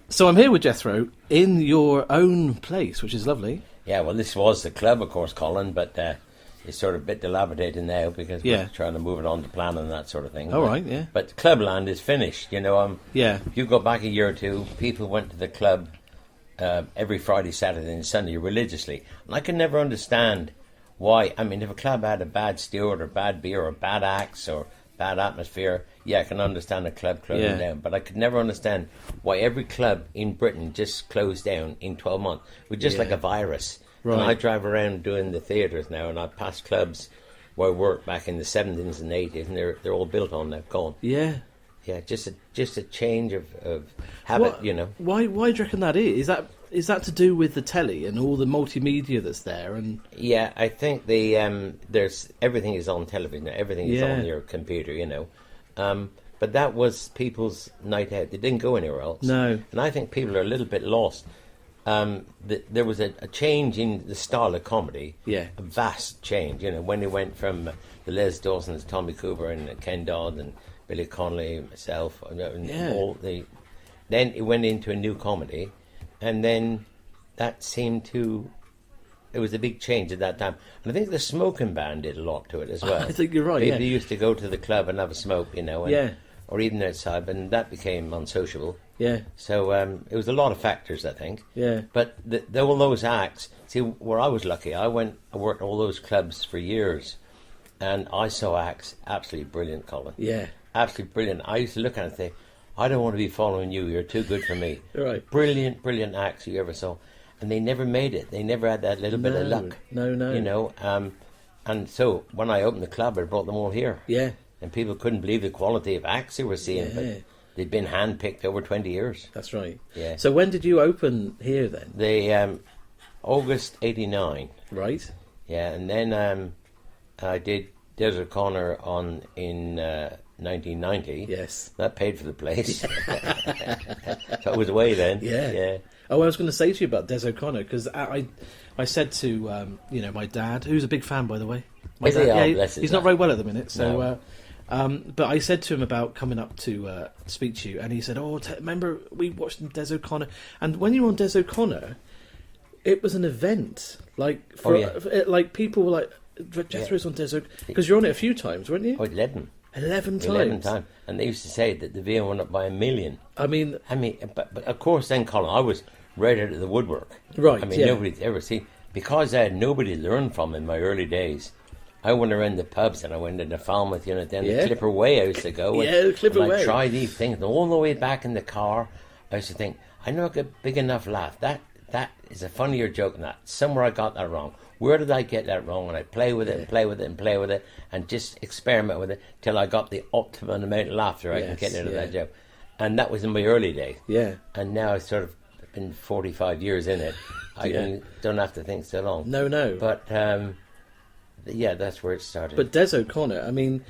So I'm here with Jethro in your own place, which is lovely. Yeah, well, this was the club, of course, Colin, but it's sort of a bit dilapidated now because we're trying to move it on to plan and that sort of thing. Right, yeah. But Clubland is finished, you know. Yeah. If you go back a year or two, people went to the club every Friday, Saturday and Sunday religiously. And I could never understand why. I mean, if a club had a bad steward or bad beer or bad acts or bad atmosphere, yeah, I can understand a club closing down. But I could never understand why every club in Britain just closed down in 12 months. With just like a virus. Right. And I drive around doing the theatres now, and I pass clubs where I worked back in the 70s and 80s, and they're all built on now, gone. Yeah. Yeah, just a change of habit, you know. Why do you reckon that is? Is that to do with the telly and all the multimedia that's there? And yeah, I think there's everything is on television, everything is on your computer, you know. But that was people's night out. They didn't go anywhere else. No. And I think people are a little bit lost. There was a change in the style of comedy. Yeah. A vast change, you know, when it went from the Les Dawsons, Tommy Cooper and Ken Dodd and Billy Connolly, myself, and then it went into a new comedy, and then that seemed to. It was a big change at that time, and I think the smoking ban did a lot to it as well. I think you're right. People used to go to the club and have a smoke, you know, or even outside, and that became unsociable. Yeah. So it was a lot of factors, I think. Yeah. But all those acts. See, where I was lucky, I worked all those clubs for years, and I saw acts absolutely brilliant, Colin. Yeah. Absolutely brilliant. I used to look at it and say, I don't want to be following you. You're too good for me. Right. Brilliant acts you ever saw. And they never made it. They never had that little bit of luck. No. You know, and so when I opened the club, I brought them all here. Yeah. And people couldn't believe the quality of acts they were seeing. But they'd been handpicked over 20 years. That's right. Yeah. So when did you open here then? August 89. Right. Yeah, and then I did Desert Corner in 1990. Yes. That paid for the place. So I was away then. Yeah. Oh, I was going to say to you about Des O'Connor, because I said to my dad, who's a big fan, by the way. My dad, he's not very well at the minute, so. No. But I said to him about coming up to speak to you, and he said, "Oh, remember we watched Des O'Connor, and when you were on Des O'Connor, it was an event. Like like people were like, Jethro's on Des O'Connor, because you're on it a few times, weren't you? Oh, 11. 11 times. 11 times. And they used to say that the VM went up by 1 million. I mean, but of course then, Colin, I was right out of the woodwork. Right, I mean, nobody's ever seen... Because I had nobody to learn from in my early days, I went around the pubs and I went into Falmouth, you know, then the Clipper Way I used to go. The Clipper Way. I'd try these things. And all the way back in the car, I used to think, I know I got a big enough laugh. That is a funnier joke than that. Somewhere I got that wrong. Where did I get that wrong? And I play with it and play with it and play with it and just experiment with it till I got the optimum amount of laughter I can get out of that joke. And that was in my early days. Yeah. And now I've sort of been 45 years in it. I don't have to think so long. No. But, that's where it started. But Des O'Connor, I mean,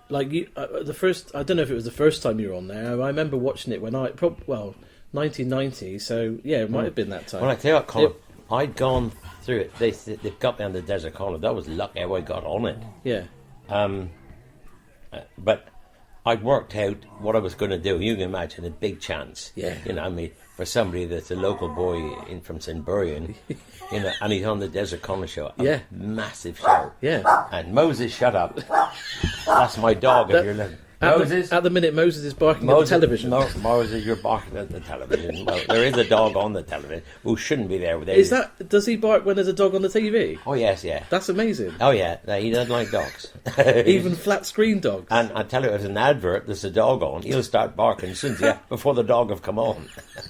like, you, the first... I don't know if it was the first time you were on there. I remember watching it when 1990, so, it might have been that time. Well, I tell you what, Colin, I'd gone through it. They've got me on the Desert Corner. That was lucky how I got on it. Yeah. But I'd worked out what I was going to do. You can imagine a big chance. Yeah. You know, I mean, for somebody that's a local boy from St. Buryan, you know, and he's on the Desert Corner show. A massive show. Yeah. And Moses, shut up. That's my dog if you're listening. Moses? At the minute, Moses is barking at the television. Moses, you're barking at the television. Well, there is a dog on the television who shouldn't be there. Does he bark when there's a dog on the TV? Oh, yes, yeah. That's amazing. Oh, yeah. No, he doesn't like dogs. Even flat-screen dogs? And I tell you, if there's an advert, there's a dog on, he'll start barking as soon as before the dog have come on.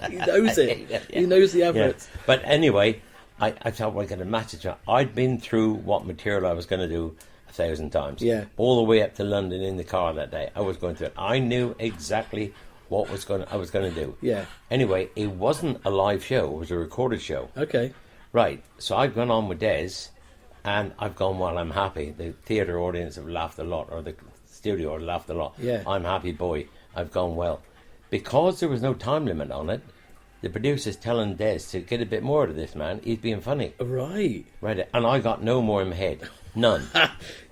He knows it. He knows the adverts. Yeah. But anyway, I thought, well, I got a message. I'd been through what material I was going to do 1,000 times. Yeah. All the way up to London in the car that day. I was going through it. I knew exactly what I was going to do. Yeah. Anyway, it wasn't a live show. It was a recorded show. Okay. Right. So I've gone on with Des, and I've gone, well, I'm happy. The theatre audience have laughed a lot, or the studio have laughed a lot. Yeah. I'm happy, boy. I've gone well. Because there was no time limit on it, the producer's telling Des to get a bit more out of this man. He's being funny. Right. Right. And I got no more in my head. None.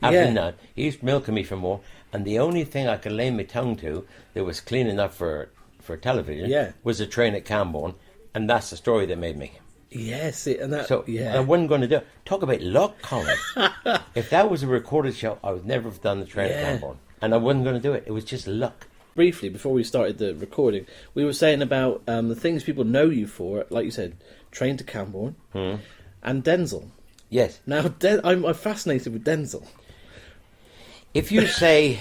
Absolutely none. He's milking me for more. And the only thing I could lay my tongue to that was clean enough for for television was a train at Camborne, and that's the story that made me. Yes, and that. So I wasn't going to do it. Talk about luck, Colin. If that was a recorded show, I would never have done the train at Camborne, and I wasn't going to do it. It was just luck. Briefly, before we started the recording, we were saying about the things people know you for, like you said, Train to Camborne and Denzel. Yes. Now, I'm fascinated with Denzel. If you say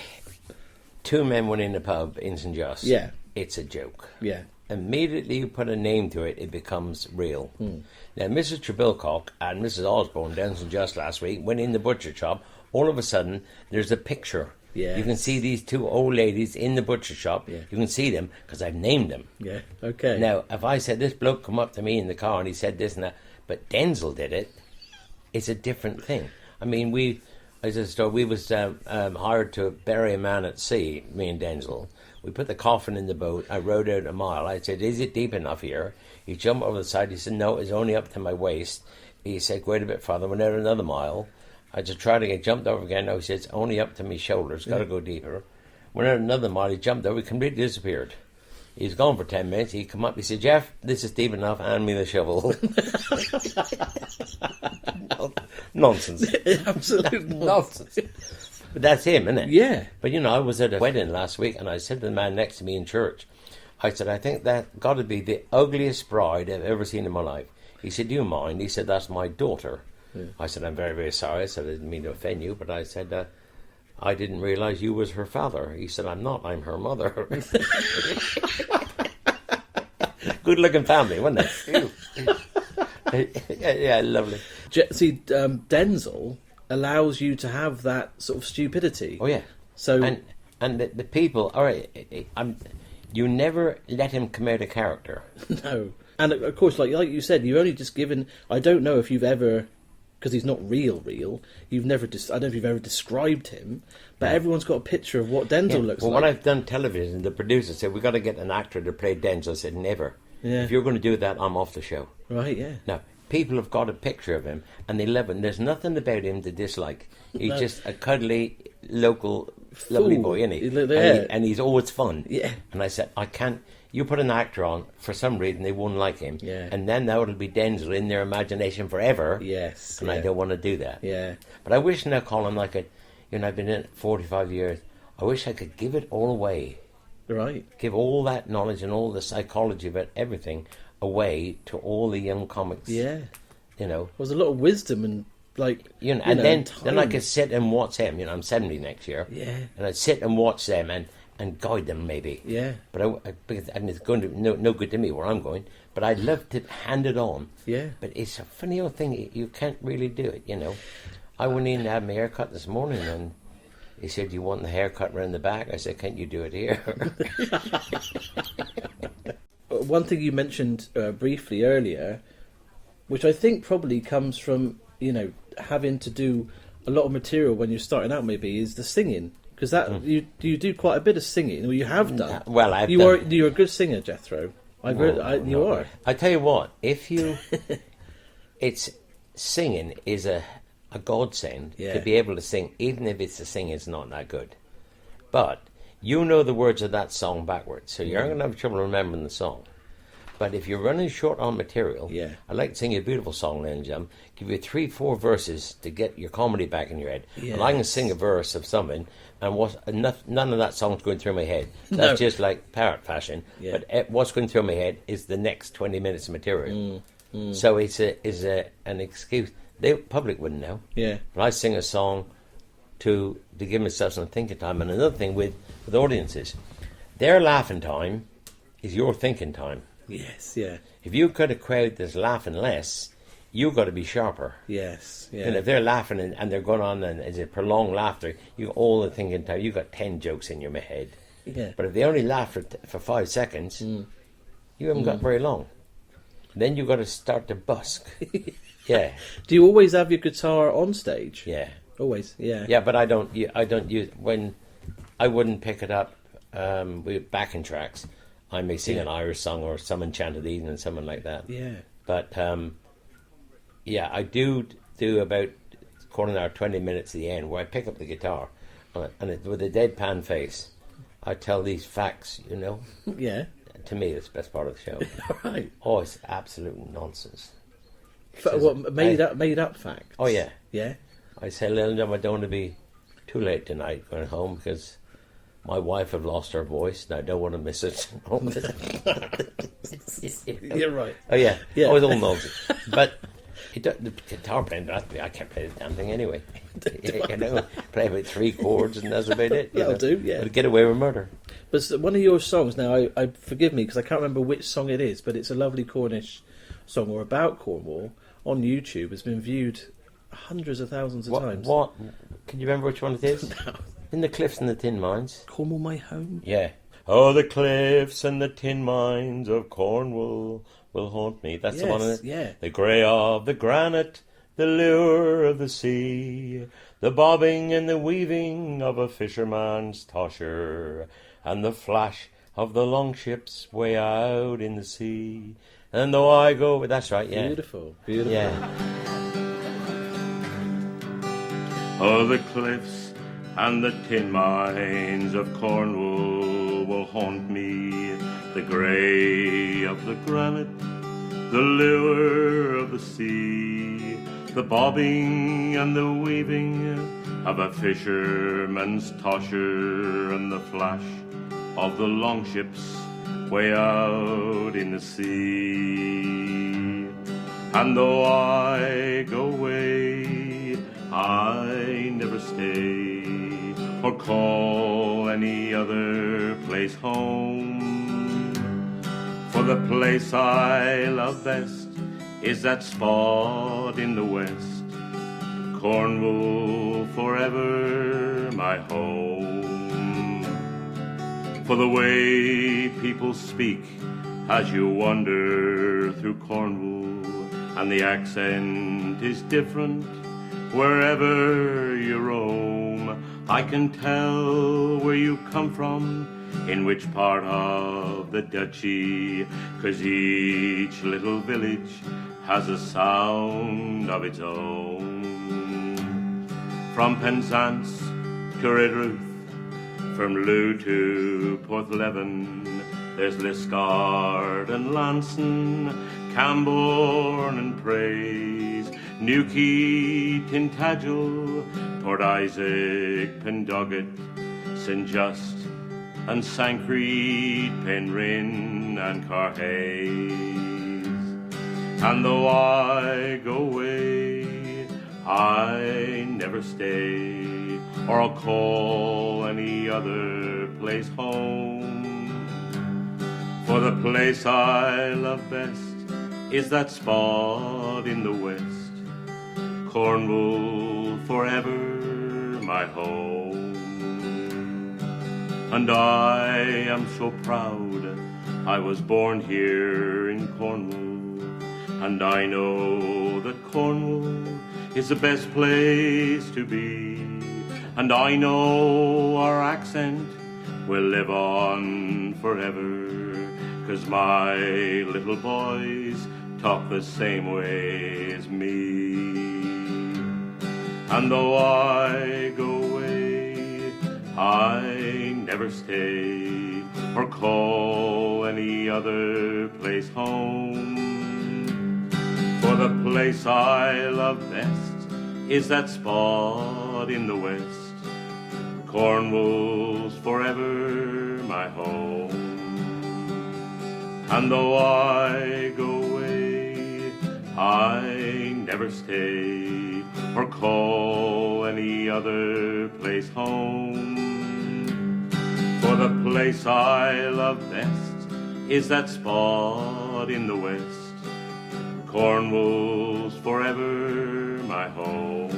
two men went in a pub in St. Just, it's a joke. Yeah. Immediately you put a name to it, it becomes real. Now, Mrs. Trebilcock and Mrs. Osborne down in St. Just last week went in the butcher shop. All of a sudden, there's a picture. Yeah. You can see these two old ladies in the butcher shop. Yeah. You can see them because I've named them. Yeah, okay. Now, if I said this bloke come up to me in the car and he said this and that, but Denzel did it, it's a different thing. I mean, we was hired to bury a man at sea, me and Denzel. We put the coffin in the boat. I rowed out a mile. I said, is it deep enough here? He jumped over the side. He said, no, it's only up to my waist. He said, go out a bit farther. Went out another mile. I just tried to get jumped over again. No, he said, it's only up to my shoulders. Got to go deeper. Went out another mile. He jumped over. He completely disappeared. He's gone for 10 minutes. He come up. He said, Jeff, this is deep enough. Hand me the shovel. Nonsense. Absolute nonsense. But that's him, isn't it? Yeah. But, I was at a wedding last week, and I said to the man next to me in church, I said, I think that got to be the ugliest bride I've ever seen in my life. He said, do you mind? He said, that's my daughter. Yeah. I said, I'm very, very sorry. I said, I didn't mean to offend you, but I said, I didn't realise you was her father. He said, I'm not, I'm her mother. Good-looking family, wasn't it? Yeah, lovely. See, Denzel allows you to have that sort of stupidity. Oh, yeah. So and the people, all right, you never let him come out of character. No. And, of course, like you said, you've only just given... I don't know if you've ever... Because he's not real. You've never... I don't know if you've ever described him, but everyone's got a picture of what Denzel looks like. Well, when I've done television, the producer said, we've got to get an actor to play Denzel. I said, never. Yeah. If you're going to do that, I'm off the show. Right, yeah. Now, people have got a picture of him, and they love him. There's nothing about him to dislike. He's just a cuddly, local, lovely boy, isn't he? And he's always fun. Yeah. And I said, I can't... You put an actor on, for some reason they won't like him. Yeah. And then now it'll be Denzel in their imagination forever. Yes. And I don't want to do that. Yeah. But I wish now, Colin, like I've been in it 45 years, I wish I could give it all away. Right. Give all that knowledge and all the psychology about everything away to all the young comics. Yeah. There's a lot of wisdom and then I could sit and watch them. I'm 70 next year. Yeah. And I'd sit and watch them and guide them maybe. Yeah. But because it's going to no good to me where I'm going. But I'd love to hand it on. Yeah. But it's a funny old thing. You can't really do it. I went in to have my hair cut this morning, and he said, "You want the haircut around the back?" I said, "Can't you do it here?" One thing you mentioned briefly earlier, which I think probably comes from having to do a lot of material when you're starting out, maybe, is the singing. Because you do quite a bit of singing, or you have done. Well, you're a good singer, Jethro. You are. I tell you what, singing is a godsend to be able to sing, even if it's the singing's not that good. But you know the words of that song backwards, so you're going to have trouble remembering the song. But if you're running short on material, I'd like to sing you a beautiful song, ladies and gentlemen, give you 3-4 verses to get your comedy back in your head. Yes. And I can sing a verse of something, and none of that song's going through my head. That's just like parrot fashion. Yeah. But what's going through my head is the next 20 minutes of material. So it's an excuse. The public wouldn't know. Yeah. But I sing a song to give myself some thinking time. And another thing with audiences, their laughing time is your thinking time. Yes, yeah. If you've got a crowd that's laughing less, you've got to be sharper. Yes, yeah. And if they're laughing and they're going on and it's a prolonged laughter, you got all the thinking time. You've got 10 jokes in your head. Yeah. But if they only laugh for 5 seconds, you haven't got very long. Then you've got to start to busk. Yeah. Do you always have your guitar on stage? Yeah. Always, yeah. Yeah, but I don't use when I wouldn't pick it up with backing tracks. I may sing an Irish song or some Enchanted Evening, something like that. Yeah. But, I do about quarter hour, 20 minutes at the end where I pick up the guitar and with a deadpan face, I tell these facts, Yeah. to me, it's the best part of the show. Right. Oh, it's absolute nonsense. What, made up facts? Oh, yeah. Yeah? I say, Little Jim, I don't want to be too late tonight going home because my wife have lost her voice and I don't want to miss it. You're right. Oh, yeah. I was all nonsense. But the guitar playing, I can't play the damn thing anyway. Play about 3 chords and that's about it. That'll do, yeah. But Get Away with Murder. But one of your songs, now, I forgive me because I can't remember which song it is, but it's a lovely Cornish song or about Cornwall on YouTube. Has been viewed hundreds of thousands of times. What? Can you remember which one it is? No. In the Cliffs and the Tin Mines. Cornwall, my home? Yeah. Oh, the cliffs and the tin mines of Cornwall will haunt me. That's the one, isn't it? Yeah. The grey of the granite, the lure of the sea, the bobbing and the weaving of a fisherman's tosher, and the flash of the longships way out in the sea. And though I go... That's right, yeah. Beautiful, beautiful. Yeah. Oh, the cliffs and the tin mines of Cornwall will haunt me. The grey of the granite, the lure of the sea, the bobbing and the weaving of a fisherman's tosher, and the flash of the longships way out in the sea. And though I go away, I never stay or call any other place home. For the place I love best is that spot in the west, Cornwall forever my home. For the way people speak as you wander through Cornwall, and the accent is different wherever you roam, I can tell where you come from, in which part of the duchy, 'cause each little village has a sound of its own. From Penzance to Redruth, from Loo to Porthleven, there's Liscard and Lanson, Camborne and Praise, Newquay, Tintagel, Port Isaac, Pendoggett, St Just and Sancreed, Penryn and Carhays. And though I go away, I never stay or I'll call any other place home. For the place I love best is that spot in the west, Cornwall forever my home. And I am so proud I was born here in Cornwall, and I know that Cornwall is the best place to be, and I know our accent will live on forever, 'cause my little boys talk the same way as me. And though I go away, I never stay or call any other place home. For the place I love best is that spot in the west, Cornwall's forever my home. And though I go away, I never stay or call any other place home. For the place I love best is that spot in the west, Cornwall's forever my home.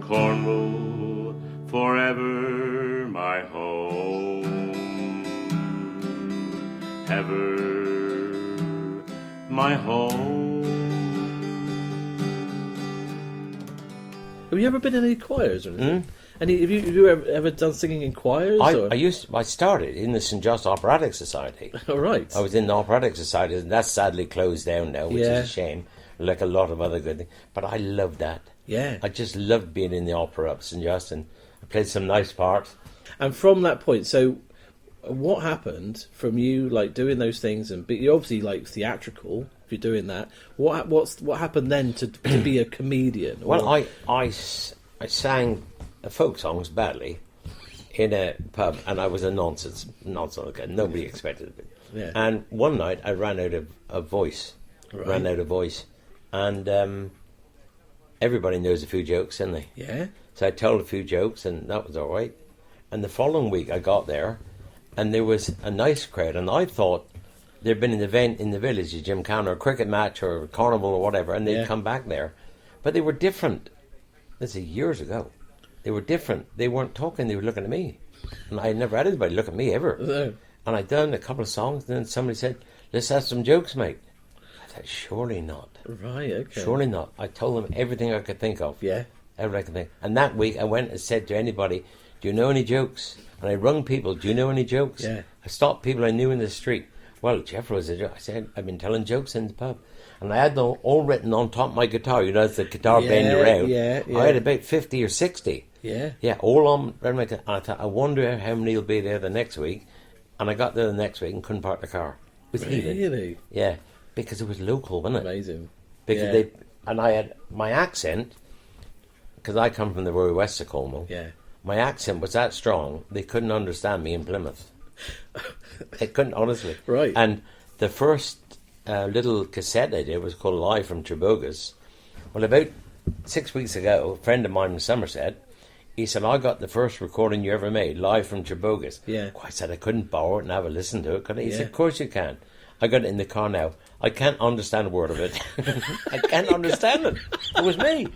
Cornwall forever my home. Ever my home. Have you ever been in any choirs or anything? Have you ever done singing in choirs? I started in the St Just Operatic Society. Oh, right. I was in the Operatic Society, and that's sadly closed down now, which is a shame, like a lot of other good things. But I loved that. Yeah. I just loved being in the opera up St Just, and I played some nice parts. And from that point, so what happened from you like doing those things, and but you're obviously like theatrical if you're doing that. What happened then to be a comedian? Well, I sang folk songs badly in a pub, and I was a nonsense guy. Nobody expected it. Yeah. And one night I ran out of voice. Right. And everybody knows a few jokes, don't they? Yeah. So I told a few jokes, and that was all right. And the following week I got there, and there was a nice crowd, and I thought there'd been an event in the village, a gymkhana or a cricket match or a carnival or whatever, and they'd come back there. But they were different. This is years ago. They were different. They weren't talking, they were looking at me. And I never had anybody look at me ever. No. And I'd done a couple of songs, and then somebody said, let's have some jokes, mate. I said, surely not. Right, okay. Surely not. I told them everything I could think of. Yeah. Everything I could think. And that week I went and said to anybody, do you know any jokes? And I rung people, do you know any jokes? Yeah. I stopped people I knew in the street. Well, Jethro was a joke. I said, I've been telling jokes in the pub. And I had them all written on top of my guitar. You know, as the guitar bend around. Yeah. I had about 50 or 60. Yeah. Yeah, all on my guitar. And I thought, I wonder how many will be there the next week. And I got there the next week and couldn't park the car. It was heated. Really? Yeah, because it was local, wasn't it? Amazing. Because I had my accent, because I come from the very west of Cornwall. Yeah. My accent was that strong, they couldn't understand me in Plymouth. They couldn't, honestly. Right. And the first little cassette I did was called Live from Trebogas. Well, about 6 weeks ago, a friend of mine in Somerset, he said, I got the first recording you ever made, Live from Trebogas. Yeah. I said, I couldn't borrow it and have a listen to it. He said, of course you can. I got it in the car now. I can't understand a word of it. I can't understand it. It was me.